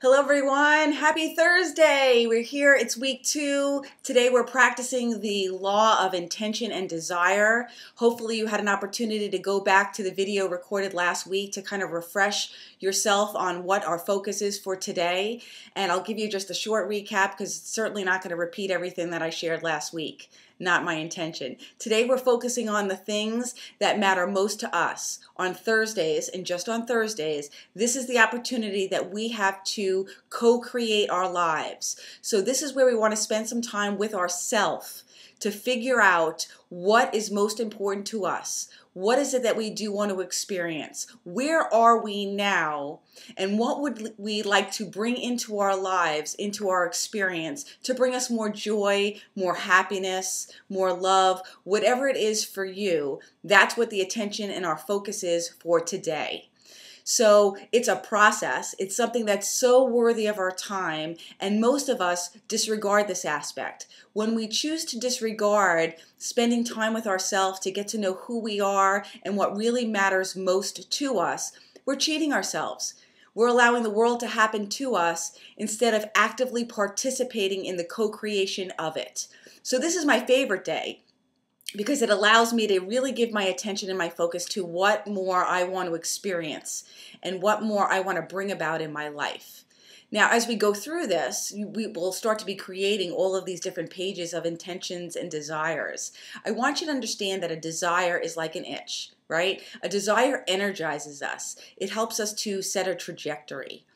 Hello everyone, happy Thursday. We're here, it's week 2. Today we're practicing the law of intention and desire. Hopefully you had an opportunity to go back to the video recorded last week to kind of refresh yourself on what our focus is for today. And I'll give you just a short recap because it's certainly not going to repeat everything that I shared last week. Not my intention. Today we're focusing on the things that matter most to us. On Thursdays, and just on Thursdays, this is the opportunity that we have to co-create our lives. So this is where we want to spend some time with ourselves to figure out what is most important to us. What is it that we do want to experience? Where are we now? And what would we like to bring into our lives, into our experience, to bring us more joy, more happiness, more love, whatever it is for you? That's what the attention and our focus is for today. So it's a process. It's something that's so worthy of our time, and most of us disregard this aspect. When we choose to disregard spending time with ourselves to get to know who we are and what really matters most to us, we're cheating ourselves. We're allowing the world to happen to us instead of actively participating in the co-creation of it. So this is my favorite day, because it allows me to really give my attention and my focus to what more I want to experience and what more I want to bring about in my life. Now, as we go through this, we will start to be creating all of these different pages of intentions and desires. I want you to understand that a desire is like an itch, right? A desire energizes us. It helps us to set a trajectory.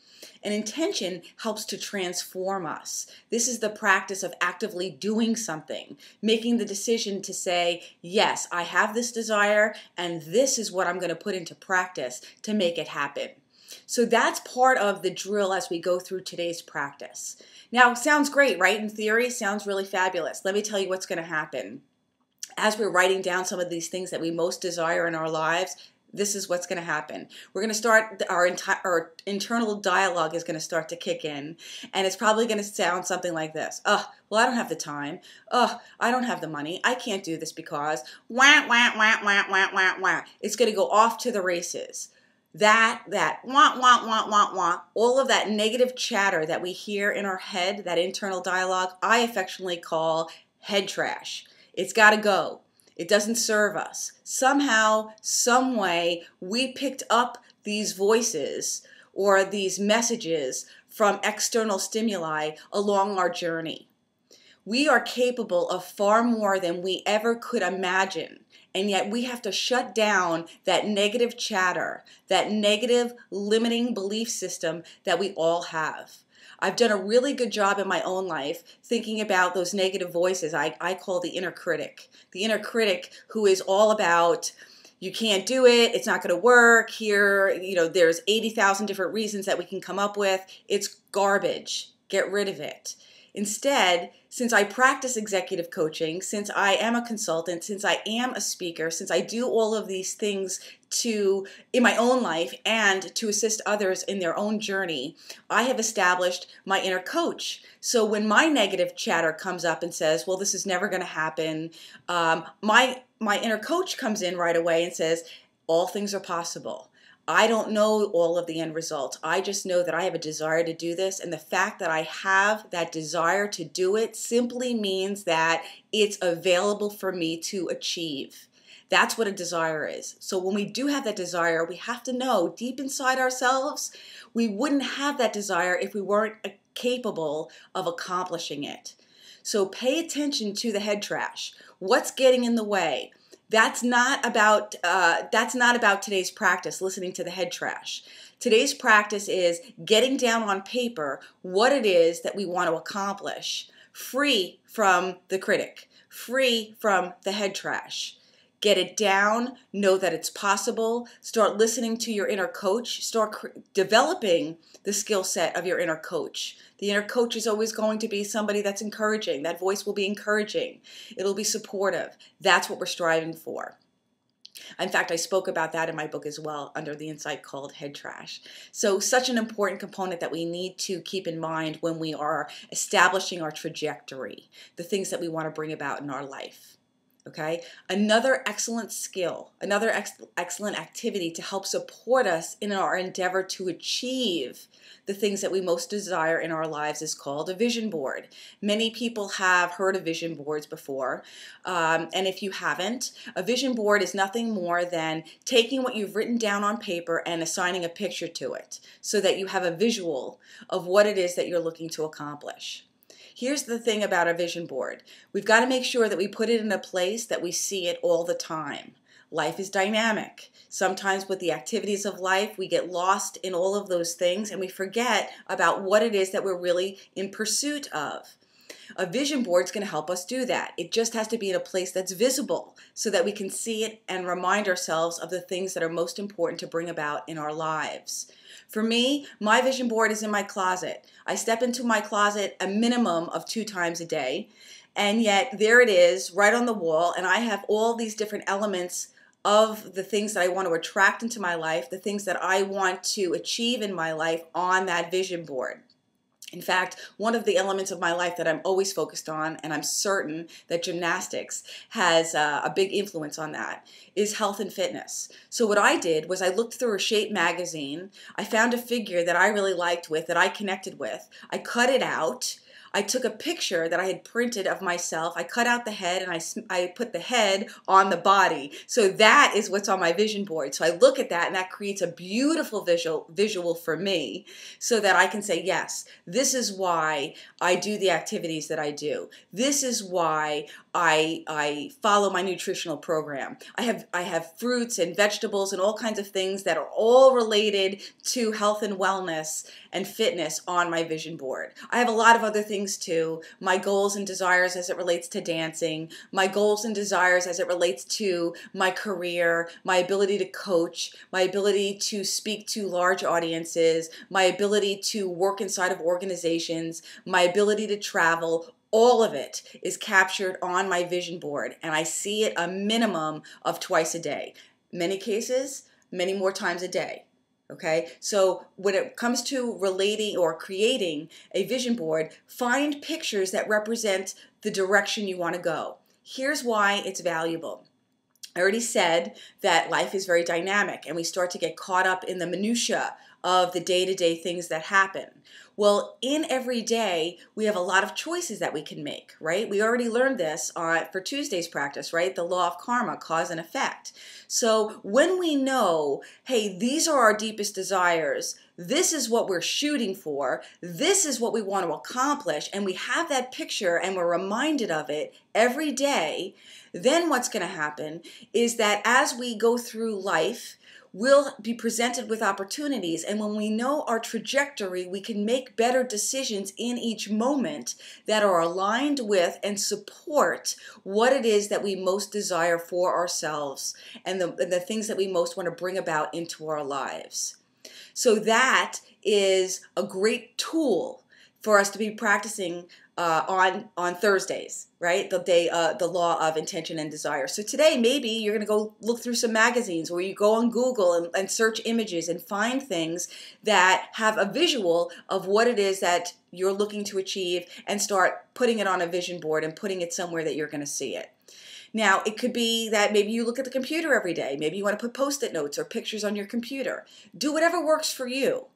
An intention helps to transform us. This is the practice of actively doing something, making the decision to say, yes, I have this desire, and this is what I'm going to put into practice to make it happen. So that's part of the drill as we go through today's practice. Now, sounds great, right? In theory, sounds really fabulous. Let me tell you what's going to happen. As we're writing down some of these things that we most desire in our lives, this is what's going to happen. We're going to start, our internal dialogue is going to start to kick in, and it's probably going to sound something like this. Oh, well, I don't have the time. Oh, I don't have the money. I can't do this because wah, wah, wah, wah, wah, wah, wah. It's going to go off to the races. That, wah, wah, wah, wah, wah, all of that negative chatter that we hear in our head, that internal dialogue, I affectionately call head trash. It's got to go. It doesn't serve us. Somehow, some way, we picked up these voices or these messages from external stimuli along our journey. We are capable of far more than we ever could imagine, and yet we have to shut down that negative chatter, that negative limiting belief system that we all have. I've done a really good job in my own life thinking about those negative voices I call the inner critic. The inner critic who is all about, you can't do it, it's not going to work, here, there's 80,000 different reasons that we can come up with. It's garbage. Get rid of it. Instead, since I practice executive coaching, since I am a consultant, since I am a speaker, since I do all of these things in my own life and to assist others in their own journey, I have established my inner coach. So when my negative chatter comes up and says, well, this is never going to happen, my inner coach comes in right away and says, all things are possible. I don't know all of the end results. I just know that I have a desire to do this, and the fact that I have that desire to do it simply means that it's available for me to achieve. That's what a desire is. So when we do have that desire, we have to know deep inside ourselves, we wouldn't have that desire if we weren't capable of accomplishing it. So pay attention to the head trash. What's getting in the way? That's not about today's practice, listening to the head trash. Today's practice is getting down on paper what it is that we want to accomplish, free from the critic, free from the head trash. Get it down, know that it's possible, start listening to your inner coach, start developing the skill set of your inner coach. The inner coach is always going to be somebody that's encouraging. That voice will be encouraging. It'll be supportive. That's what we're striving for. In fact, I spoke about that in my book as well under the insight called Head Trash. So such an important component that we need to keep in mind when we are establishing our trajectory, the things that we want to bring about in our life. Okay, another excellent skill, another excellent activity to help support us in our endeavor to achieve the things that we most desire in our lives is called a vision board. Many people have heard of vision boards before, and if you haven't, a vision board is nothing more than taking what you've written down on paper and assigning a picture to it so that you have a visual of what it is that you're looking to accomplish. Here's the thing about a vision board. We've got to make sure that we put it in a place that we see it all the time. Life is dynamic. Sometimes with the activities of life, we get lost in all of those things and we forget about what it is that we're really in pursuit of. A vision board is going to help us do that. It just has to be in a place that's visible so that we can see it and remind ourselves of the things that are most important to bring about in our lives. For me, my vision board is in my closet. I step into my closet a minimum of 2 times a day, and yet there it is right on the wall, and I have all these different elements of the things that I want to attract into my life, the things that I want to achieve in my life on that vision board. In fact, one of the elements of my life that I'm always focused on, and I'm certain that gymnastics has a big influence on that, is health and fitness. So what I did was I looked through a Shape magazine. I found a figure that I really liked with, that I connected with. I cut it out. I took a picture that I had printed of myself. I cut out the head and I put the head on the body. So that is what's on my vision board. So I look at that and that creates a beautiful visual for me so that I can say, yes, this is why I do the activities that I do. This is why I follow my nutritional program. I have fruits and vegetables and all kinds of things that are all related to health and wellness and fitness on my vision board. I have a lot of other things too. My goals and desires as it relates to dancing, my goals and desires as it relates to my career, my ability to coach, my ability to speak to large audiences, my ability to work inside of organizations, my ability to travel. All of it is captured on my vision board, and I see it a minimum of twice a day. Many cases, many more times a day. Okay, so when it comes to relating or creating a vision board, find pictures that represent the direction you want to go. Here's why it's valuable. I already said that life is very dynamic and we start to get caught up in the minutia of the day-to-day things that happen. Well, in every day, we have a lot of choices that we can make, right? We already learned this for Tuesday's practice, right? The law of karma, cause and effect. So when we know, hey, these are our deepest desires, this is what we're shooting for, this is what we want to accomplish, and we have that picture and we're reminded of it every day, then what's going to happen is that as we go through life, we'll be presented with opportunities, and when we know our trajectory, we can make better decisions in each moment that are aligned with and support what it is that we most desire for ourselves and the things that we most want to bring about into our lives. So that is a great tool for us to be practicing on Thursdays, right? The law of intention and desire. So today, maybe you're going to go look through some magazines, or you go on Google and search images and find things that have a visual of what it is that you're looking to achieve, and start putting it on a vision board and putting it somewhere that you're going to see it. Now, it could be that maybe you look at the computer every day. Maybe you want to put Post-it notes or pictures on your computer. Do whatever works for you.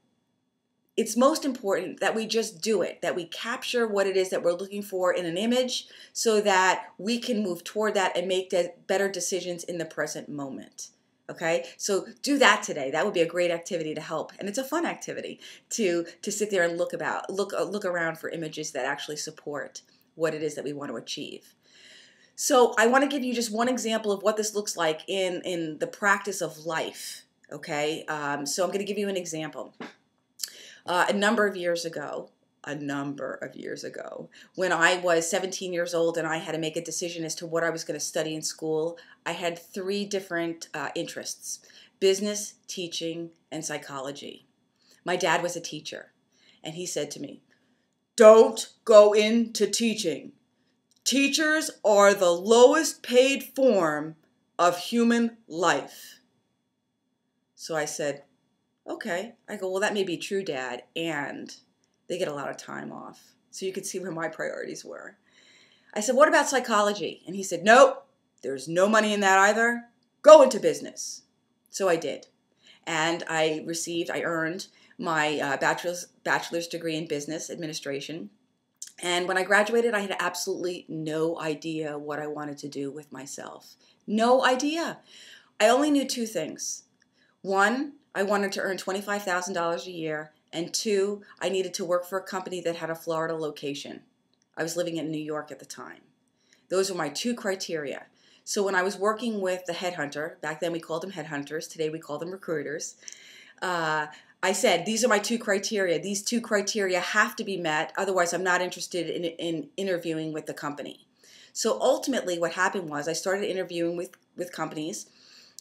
It's most important that we just do it, that we capture what it is that we're looking for in an image so that we can move toward that and make better decisions in the present moment. Okay, so do that today. That would be a great activity to help, and it's a fun activity to sit there and look around for images that actually support what it is that we want to achieve. So I want to give you just one example of what this looks like in the practice of life. Okay, so I'm going to give you an example. A number of years ago, when I was 17 years old and I had to make a decision as to what I was going to study in school, I had 3 different interests: business, teaching, and psychology. My dad was a teacher, and he said to me, "Don't go into teaching. Teachers are the lowest paid form of human life." So I said, okay. I go, well, that may be true, Dad, and they get a lot of time off. So you could see where my priorities were. I said, what about psychology? And he said, nope, There's no money in that either. Go into business. So I did. And I earned my bachelor's degree in business administration. And when I graduated, I had absolutely no idea what I wanted to do with myself. No idea. I only knew two things. One, I wanted to earn $25,000 a year. And two, I needed to work for a company that had a Florida location. I was living in New York at the time. Those were my two criteria. So when I was working with the headhunter, back then we called them headhunters, today we call them recruiters, I said, these are my two criteria. These two criteria have to be met, otherwise I'm not interested in interviewing with the company. So ultimately what happened was I started interviewing with companies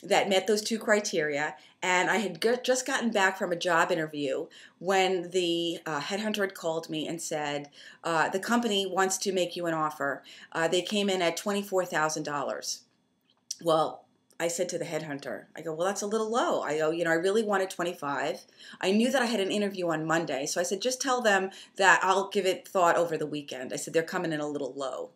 that met those two criteria, and I had just gotten back from a job interview when the headhunter had called me and said, the company wants to make you an offer. They came in at $24,000. Well, I said to the headhunter, I go, well, that's a little low. I go, I really wanted 25. I knew that I had an interview on Monday, so I said, just tell them that I'll give it thought over the weekend. I said, they're coming in a little low.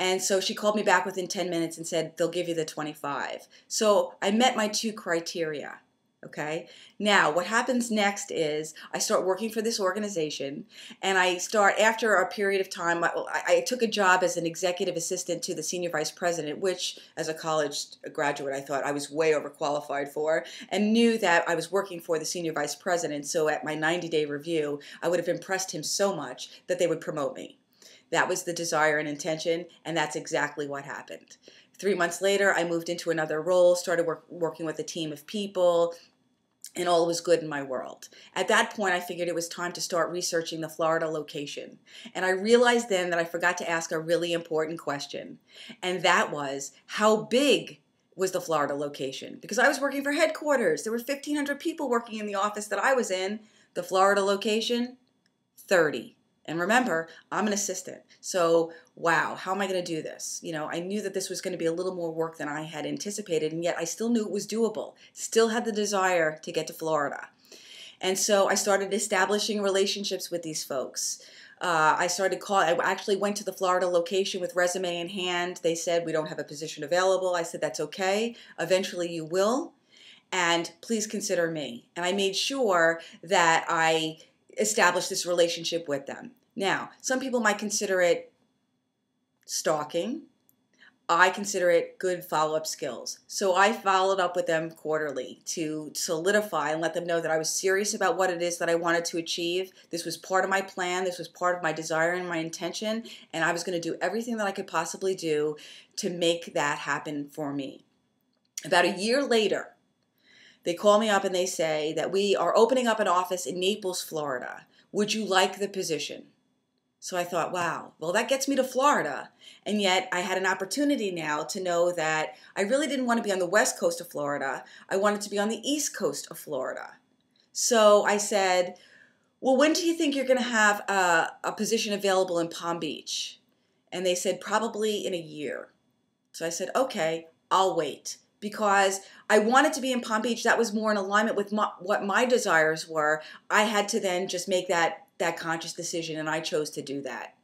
And so she called me back within 10 minutes and said, they'll give you the 25. So I met my two criteria. Okay. Now, what happens next is I start working for this organization, and I start, after a period of time, I took a job as an executive assistant to the senior vice president, which as a college graduate I thought I was way overqualified for, and knew that I was working for the senior vice president. So at my 90-day review, I would have impressed him so much that they would promote me. That was the desire and intention, and that's exactly what happened. 3 months later, I moved into another role, started working with a team of people, and all was good in my world. At that point, I figured it was time to start researching the Florida location. And I realized then that I forgot to ask a really important question, and that was, how big was the Florida location? Because I was working for headquarters. There were 1,500 people working in the office that I was in. The Florida location, 30. And remember, I'm an assistant. So, wow, how am I going to do this? I knew that this was going to be a little more work than I had anticipated, and yet I still knew it was doable. Still had the desire to get to Florida. And so I started establishing relationships with these folks. I actually went to the Florida location with resume in hand. They said, we don't have a position available. I said, that's okay. Eventually you will. And please consider me. And I made sure that I established this relationship with them. Now, some people might consider it stalking. I consider it good follow-up skills. So I followed up with them quarterly to solidify and let them know that I was serious about what it is that I wanted to achieve. This was part of my plan. This was part of my desire and my intention. And I was going to do everything that I could possibly do to make that happen for me. About a year later, they call me up and they say that we are opening up an office in Naples, Florida. Would you like the position? So I thought, wow, well, that gets me to Florida. And yet I had an opportunity now to know that I really didn't want to be on the west coast of Florida. I wanted to be on the east coast of Florida. So I said, well, when do you think you're going to have a position available in Palm Beach? And they said, probably in a year. So I said, okay, I'll wait. Because I wanted to be in Palm Beach. That was more in alignment with what my desires were. I had to then just make that conscious decision, and I chose to do that.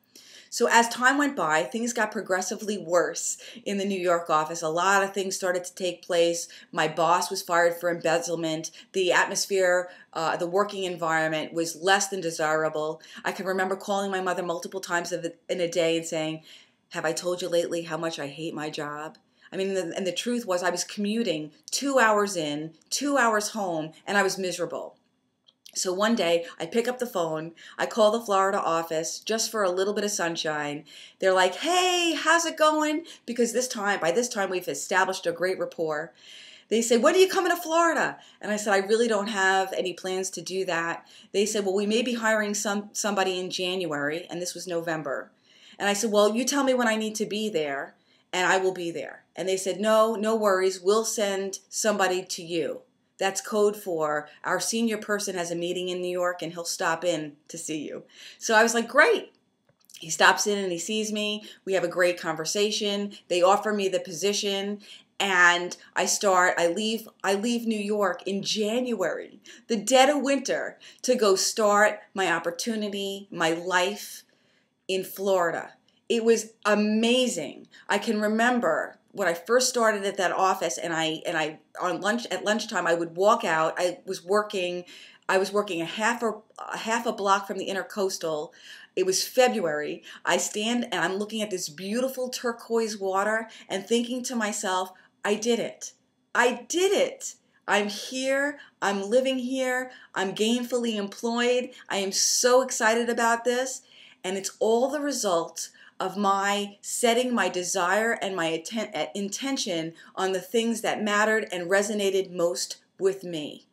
So as time went by, things got progressively worse in the New York office. A lot of things started to take place. My boss was fired for embezzlement. The atmosphere, the working environment was less than desirable. I can remember calling my mother multiple times in a day and saying, have I told you lately how much I hate my job? I mean, and the truth was I was commuting 2 hours in, 2 hours home, and I was miserable. So one day, I pick up the phone, I call the Florida office just for a little bit of sunshine. They're like, hey, how's it going? Because by this time, we've established a great rapport. They say, when are you coming to Florida? And I said, I really don't have any plans to do that. They said, well, we may be hiring somebody in January, and this was November. And I said, well, you tell me when I need to be there, and I will be there. And they said, no worries, we'll send somebody to you. That's code for our senior person has a meeting in New York and he'll stop in to see you. So I was like, great. He stops in and he sees me. We have a great conversation. They offer me the position, and I leave New York in January, the dead of winter, to go start my opportunity, my life in Florida. It was amazing. I can remember when I first started at that office, and I at lunchtime I would walk out. I was working a half a block from the Intercoastal. It was February. I stand and I'm looking at this beautiful turquoise water and thinking to myself, I did it. I did it. I'm here. I'm living here. I'm gainfully employed. I am so excited about this. And it's all the result of my setting my desire and my intention on the things that mattered and resonated most with me.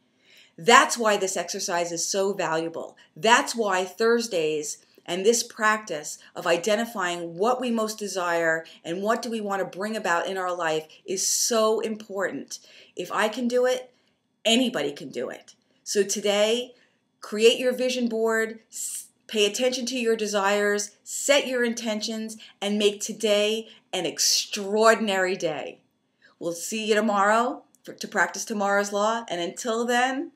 That's why this exercise is so valuable. That's why Thursdays and this practice of identifying what we most desire and what do we want to bring about in our life is so important. If I can do it, anybody can do it. So today, create your vision board, pay attention to your desires, set your intentions, and make today an extraordinary day. We'll see you tomorrow to practice tomorrow's law, and until then,